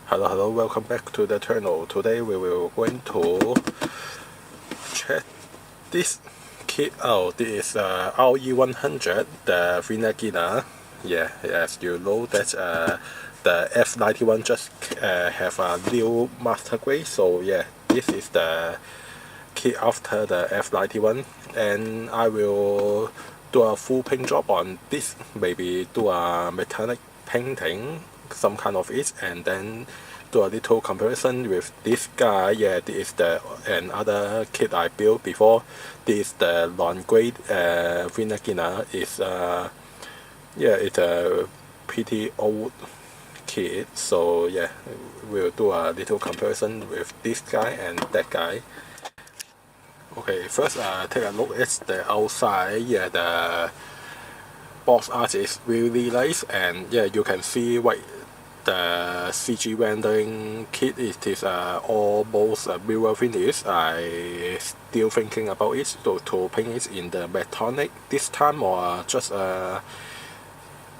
Hello, welcome back to the channel. Today we will going to check this kit out. This is RE100, the Vigna Ghina. Yeah, as you know that the F91 just have a new master grade. So yeah, this is the kit after the F91, and I will do a full paint job on this. Maybe do a metallic painting, some kind of it, and then do a little comparison with this guy. Yeah, this is the another kit I built before. This is the long grade Vigna Ghina. Is yeah, it's a pretty old kit. So yeah, we'll do a little comparison with this guy and that guy. Okay, first take a look at the outside. Yeah, the box art is really nice, and yeah, you can see what the CG rendering kit. It is almost a mirror finish. I still thinking about it to paint it in the metallic this time, or just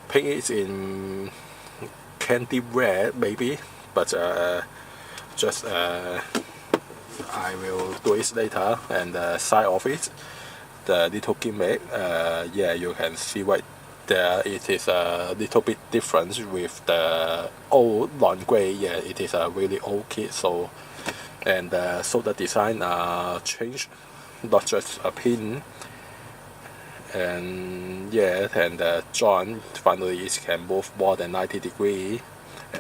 paint it in candy red maybe, but just I will do it later. And the side of it, the little gimmick, yeah, you can see what there it is a little bit different with the old long gray. Yeah, it is a really old kit. So and so the design changed, not just a pin. And yeah, and the joint finally it can move more than 90 degrees,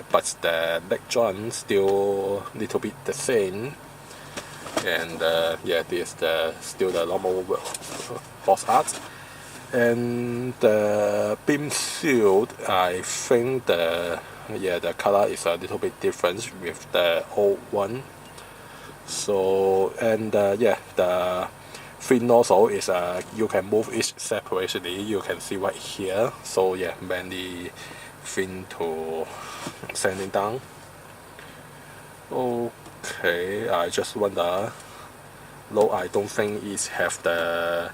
but the leg joint still little bit the same. And yeah, this is still the normal box art. And the beam shield, I think the color is a little bit different with the old one. So and yeah, the fin nozzle is you can move it separately. You can see right here. So yeah, mainly fin to sanding down. Okay, I just wonder. No, I don't think it have the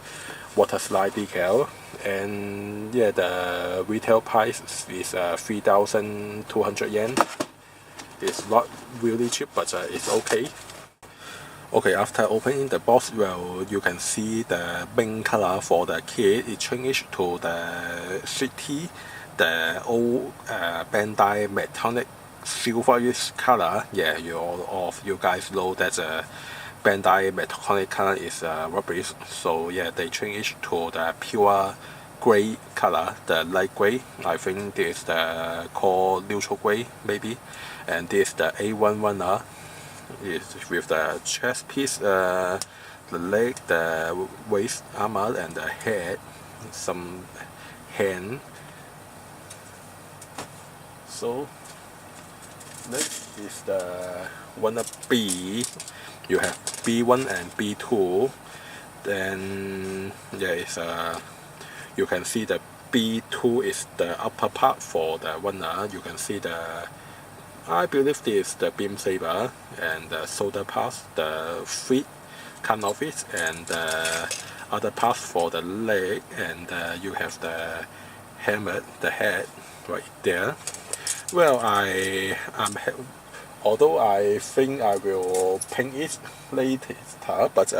water slide decal. And yeah, the retail price is 3,200 yen. It's not really cheap, but it's okay. Okay, after opening the box, well, you can see the main color for the kit. It changed to the city, the old Bandai metallic silverish color. Yeah, all of you guys know that Bandai metallic color is rubbish. So yeah, they changed to the pure gray color, the light gray. I think this is the called neutral gray maybe, and this is the A11 is with the chest piece, the leg, the waist armor, and the head, some hand. So next is the 1B. You have B1 and B2. Then yeah, it's you can see the B2 is the upper part for the runner. You can see the, I believe this is the beam saber, and the shoulder part, the feet kind of it, and the other part for the leg, and you have the helmet, the head right there. Well, although I think I will paint it later, but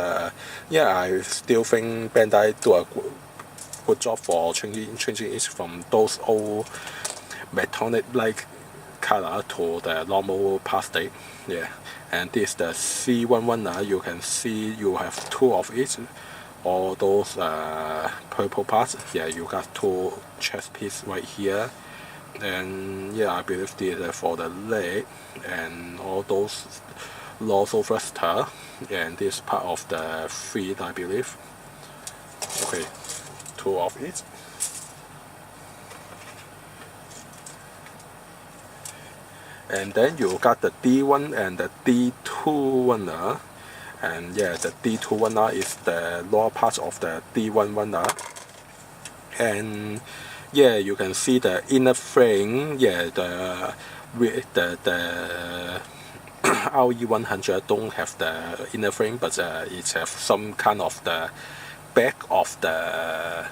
yeah, I still think Bandai do a good job for changing it from those old metallic like color to the normal plastic. Yeah, and this is the C11. You can see you have two of it, all those purple parts. Yeah, you got two chest piece right here. And yeah, I believe this is for the leg, and all those also thruster, and this part of the feet, I believe. Okay, two of it. And then you got the D1 and the D2 runner. And yeah, the D2 runner is the lower part of the D1 runner. And yeah, you can see the inner frame. Yeah, the RE100 don't have the inner frame, but it have some kind of the back of the,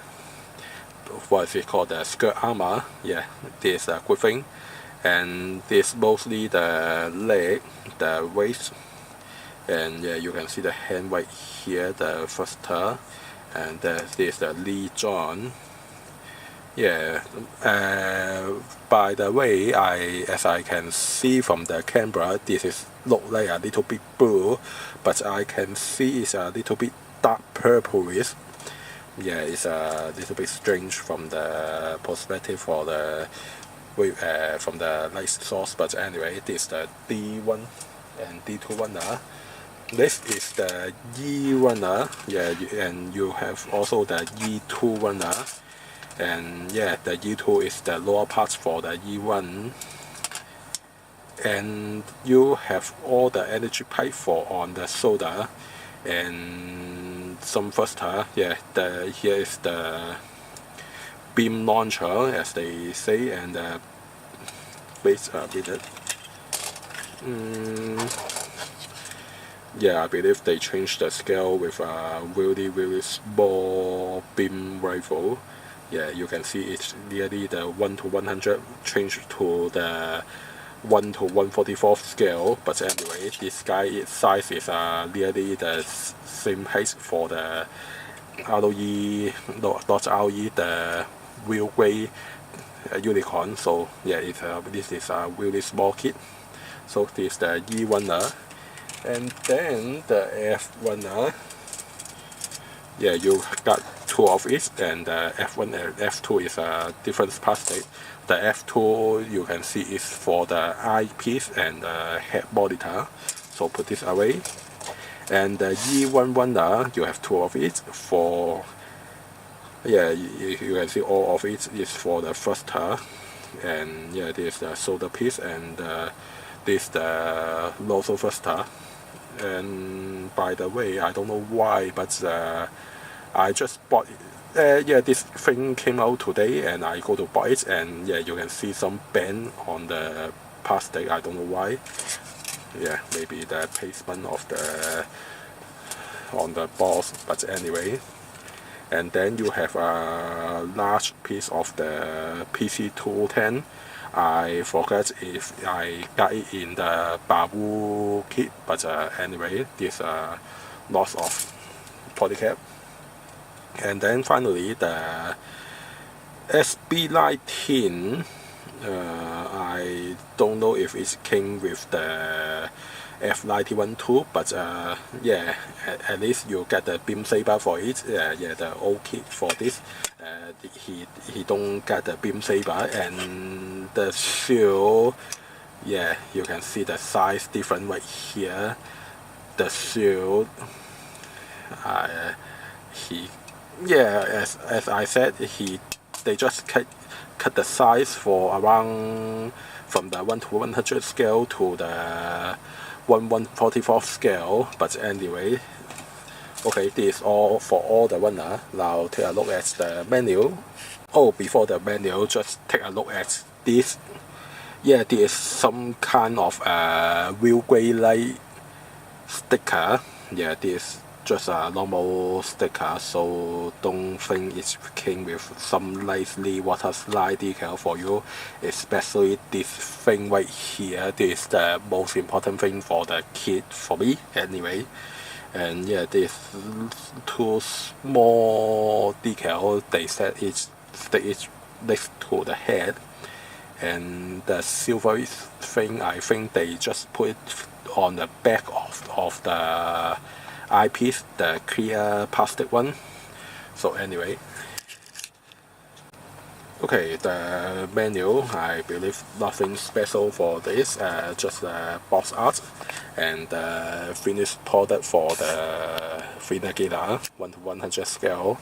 what is it called, the skirt armor. Yeah, this is a good thing. and this mostly the leg, the waist, and yeah, you can see the hand right here, the thruster, and this is the knee joint. Yeah, by the way, as I can see from the camera, this is look like a little bit blue, but I can see it's a little bit dark purplish. Yeah, it's a little bit strange from the perspective for the from the light source, but anyway, this is the D1 and D2 runner. This is the E runner, yeah, and you have also the E2 runner, and yeah, the E2 is the lower parts for the E1, and you have all the energy pipe for on the shoulder, and some thruster. Yeah, here is the beam launcher, as they say, and wait a minute. Yeah, I believe they changed the scale with a really small beam rifle. Yeah, you can see it's nearly the 1 to 100 changed to the 1 to 144 scale. But anyway, this guy, its size is nearly the same height for the ROE, not ROE, the real grey unicorn. So yeah, this is a really small kit. So this is the E runner, and then the F runner. Yeah, you got two of it, and the F1 and F2 is a different plastic. The F2 you can see is for the eyepiece and the head monitor, so put this away. And the E1 runner, you have two of it for, yeah, you can see all of it is for the thruster, and yeah, this is the shoulder piece, and this is the nozzle thruster. And by the way, I don't know why, but I just bought it. Yeah, this thing came out today, and I go to buy it, and yeah, you can see some bend on the plastic. I don't know why. Yeah, maybe the placement of the on the balls, but anyway. And then you have a large piece of the PC210. I forget if I got it in the Babu kit, but anyway, this lots of polycap. And then finally the SB19. I don't know if it came with the F91 too, but yeah, at least you get the beam saber for it. Yeah, the old kit for this. He don't get the beam saber, and the shield. Yeah, you can see the size different right here. The shield. As I said, they just cut the size for around from the 1 to 100 scale to the 1/144 scale. But anyway, okay, this is all for all the runner. Now take a look at the menu. Oh, before the menu, just take a look at this. Yeah, this is some kind of real grey light sticker. Yeah, this just a normal sticker, so don't think it came with some nicely water slide decal for you, especially this thing right here. This is the most important thing for the kit for me anyway. And yeah, this two small decal, they said it's next to the head, and the silver thing, I think they just put it on the back of the eyepiece, the clear plastic one. So anyway, okay, the menu, I believe nothing special for this, just box art and the finished product for the Vigna Ghina 1 to 100 scale.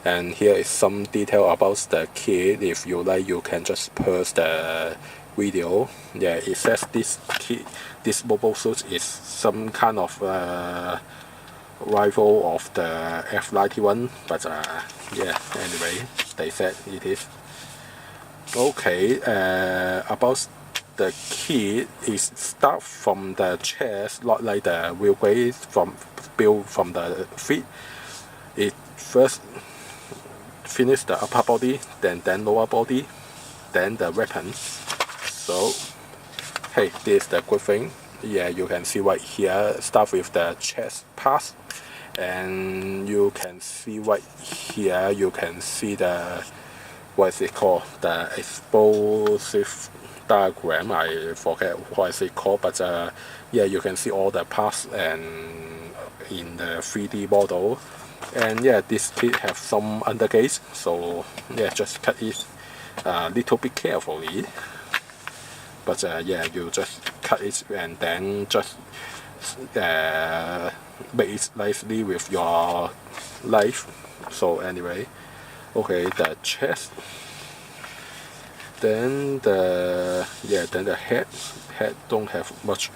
And here is some detail about the kit. If you like, you can just pause the video. Yeah, it says this mobile suit is some kind of rival of the F91, but yeah, anyway, they said it is. Okay, about the kit, is start from the chest, not like the wheelbase built from the feet. It first finish the upper body, then lower body, then the weapon. So hey, this is the good thing. Yeah, you can see right here, start with the chest pass, and you can see right here, you can see the, what is it called, the explosive diagram. I forget what is it called, but yeah, you can see all the parts and in the 3D model. And yeah, this kit have some undergates, so yeah, just cut it a little bit carefully. But yeah, you just cut it and then just make it nicely with your knife. So anyway, okay, the chest, then the head don't have much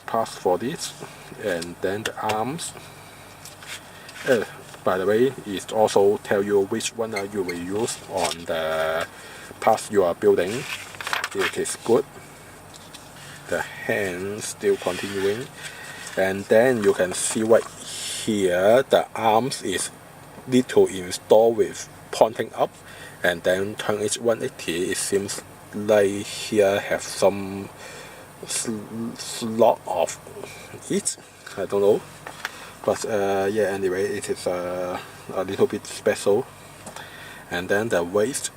parts for this, and then the arms. By the way, it also tell you which one you will use on the parts you are building. It is good. The hand still continuing, and then you can see right here the arms is need to install with pointing up, and then turn it 180. It seems like here have some slot of it. I don't know, but yeah, anyway, it is a little bit special. And then the waist,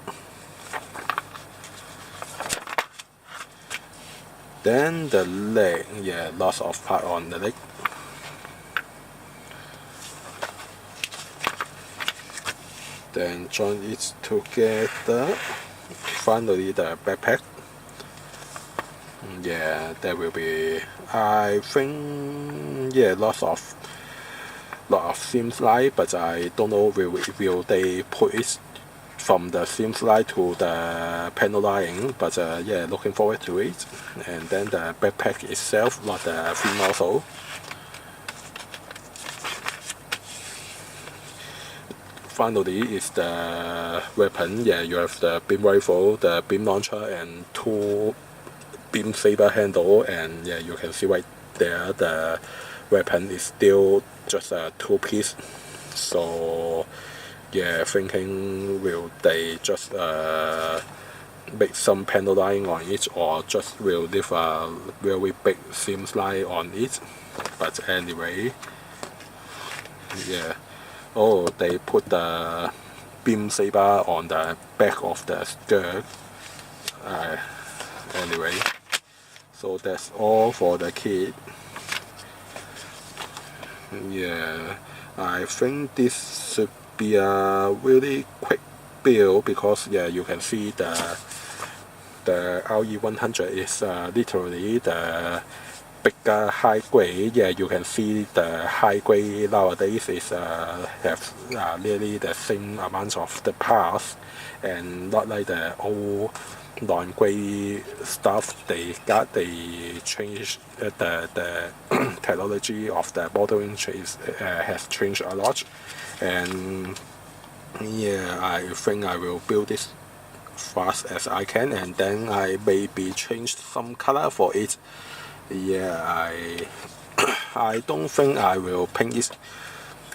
then the leg. Yeah, lots of part on the leg. Then join it together. Finally, the backpack. Yeah, there will be, I think, yeah, lot of seam slide, but I don't know will they put it from the seam slide to the panel lining. But yeah, looking forward to it. And then the backpack itself, not the free nozzle. Finally is the weapon. Yeah, you have the beam rifle, the beam launcher, and two beam saber handle. And yeah, you can see right there the weapon is still just a two-piece. So yeah, thinking will they just make some panel line on it, or just will leave a very big seam line on it. But anyway, yeah. Oh, they put the beam saber on the back of the skirt. Anyway, so that's all for the kit. Yeah, I think this should be a really quick build, because yeah, you can see the RE100 is literally the bigger high grade. Yeah, you can see the high grade nowadays is have nearly the same amount of the parts, and not like the old non-grade stuff. They changed the technology of the modeling has changed a lot. And yeah, I think I will build this fast as I can, and then I maybe change some color for it. Yeah, I don't think I will paint it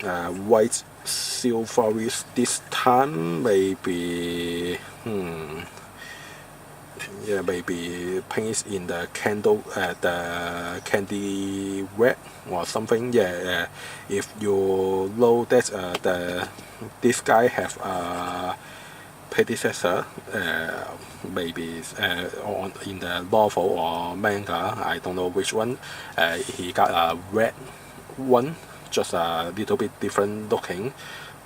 white silverish this time. Maybe yeah, maybe paint it in the the candy red or something. Yeah, if you know that this guy have a predecessor, maybe in the novel or manga, I don't know which one. He got a red one, just a little bit different looking.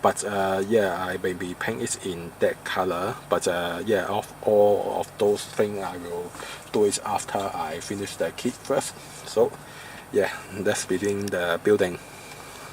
But yeah, I maybe paint it in that color. But yeah, of all of those things, I will do it after I finish the kit first. So yeah, let's begin the building.